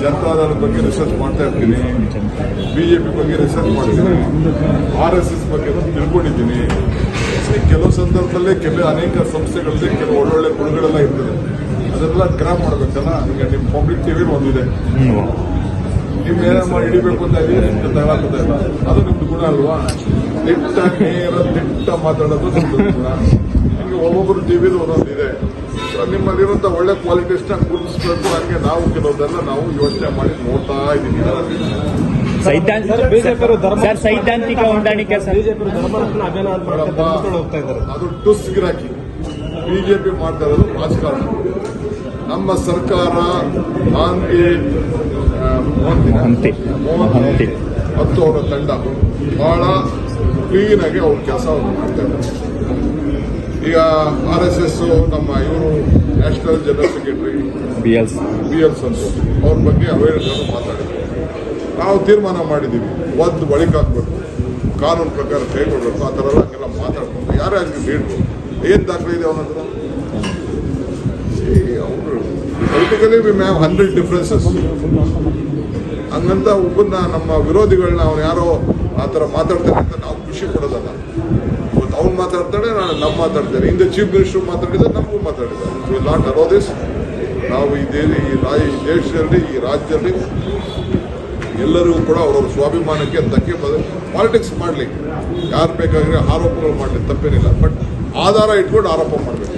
ಜನತಾದಳ ಬಗ್ಗೆ ರಿಸರ್ಚ್ ಮಾಡ್ತಾ ಇರ್ತೀನಿ, ಬಿಜೆಪಿ ಬಗ್ಗೆ ರಿಸರ್ಚ್ ಮಾಡ್ತೀನಿ, RSS ಬಗ್ಗೆ ತಿಳ್ಕೊಂಡಿದ್ದೀನಿ. ಕೆಲವು ಸಂದರ್ಭದಲ್ಲೇ ಅನೇಕ ಸಂಸ್ಥೆಗಳಲ್ಲಿ ಕೆಲವು ಒಳ್ಳೊಳ್ಳೆ ಗುಣಗಳೆಲ್ಲ ಇರ್ತದೆ, ಅದೆಲ್ಲ ಗ್ರಾಪ್ ಮಾಡಬೇಕಲ್ಲ. ಈಗ ನಿಮ್ಮ ಪಬ್ಲಿಕ್ ಟಿವಿ ಒಂದಿದೆ, ನಿಮ್ಮ ಏನಮ್ಮ ಹಿಡಿಬೇಕು ಅಂತ ತಗೊಳ್ಳೋದೇ ಇಲ್ಲ, ಅದು ನಿಮ್ದು ಗುಣ ಅಲ್ವಾ? ದಿಟ್ಟ ಮಾತಾಡೋದು ನಿಮ್ದು ಗುಣ. ನಿಮಗೆ ಒಬ್ಬೊಬ್ಬರು ಟಿವಿದು ಒಂದೊಂದಿದೆ. ನಿಮ್ಮಲ್ಲಿರುವಂತ ಒಳ್ಳೆ ಕ್ವಾಲಿಟೀಸ್ನ ಗುರುತಿಸಬೇಕು. ಹಂಗೆ ನಾವು ಕೆಲವುದೆಲ್ಲ ನಾವು ಯೋಚನೆ ಮಾಡಿ ನೋಡ್ತಾ ಇದ್ದೀವಿ. ಸೈದ್ಧಾಂತಿಕ ಹೊಂದಾಣಿಕೆ ಅದು ಟುಸ್ ಗಿರಾಕಿ. ಬಿಜೆಪಿ ಮಾಡ್ತಾ ಇರೋದು ರಾಜಕಾರಣ. ನಮ್ಮ ಸರ್ಕಾರ ಮೋಹನ್ ಮತ್ತು ಅವರ ತಂಡ ಬಹಳ ಕ್ಲೀನ್ ಆಗಿ ಅವ್ರ ಕೆಲಸ ಮಾಡ್ತಾ ಇದ್ದಾರೆ. ಈಗ RSS ನಮ್ಮ ಇವರು national general secretary BL Santosh ಅವ್ರ ಬಗ್ಗೆ ಅವೇರ್ನೆಸ್ ಮಾತಾಡಿದ್ರು. ನಾವು ತೀರ್ಮಾನ ಮಾಡಿದ್ದೀವಿ, ಒಂದು ಬಳಿಕ ಹಾಕ್ಬೇಕು, ಕಾನೂನು ಪ್ರಕಾರ ಕೈಗೊಳ್ಬೇಕು. ಆ ಥರ ಎಲ್ಲ ಮಾತಾಡ್ಬೇಕು. ಯಾರೇ ಆಗಲಿ ಲೀಡ್ರು ಏನು ದಾಖಲೆ ಇದೆ ಅವನ ಹತ್ರ? ಅವರು ಪೊಲಿಟಿಕಲಿ ವಿ ಹ್ಯಾವ್ 100 ಡಿಫ್ರೆನ್ಸಸ್. ಹಂಗಂತ ಒಬ್ಬನ್ನ ನಮ್ಮ ವಿರೋಧಿಗಳನ್ನ ಅವ್ನು ಯಾರೋ ಆ ಥರ ಮಾತಾಡ್ತಾರೆ ಅಂತ ನಾವು ಖುಷಿ ಪಡೋದಲ್ಲ. ಇವತ್ತು ಅವ್ನು ಮಾತಾಡ್ತಾನೆ, ನಾನು ನಮ್ಮ ಮಾತಾಡ್ತೇನೆ. ಹಿಂದೆ ಚೀಫ್ ಮಿನಿಸ್ಟರ್ ಮಾತಾಡಿದ್ದಾರೆ, ನಮಗೂ ಮಾತಾಡಿದ್ದಾರೆ. Will not allow this. ನಾವು ಈ ದೇಶದಲ್ಲಿ, ಈ ರಾಜ್ಯದಲ್ಲಿ ಎಲ್ಲರಿಗೂ ಕೂಡ ಅವರವ್ರ ಸ್ವಾಭಿಮಾನಕ್ಕೆ ಧಕ್ಕೆ ಪಾಲಿಟಿಕ್ಸ್ ಮಾಡಲಿ. ಯಾರು ಬೇಕಾದ್ರೆ ಆರೋಪಗಳು ಮಾಡಲಿ, ತಪ್ಪೇನಿಲ್ಲ. ಬಟ್ ಆಧಾರ ಇಟ್ಕೊಂಡು ಆರೋಪ ಮಾಡಬೇಕು.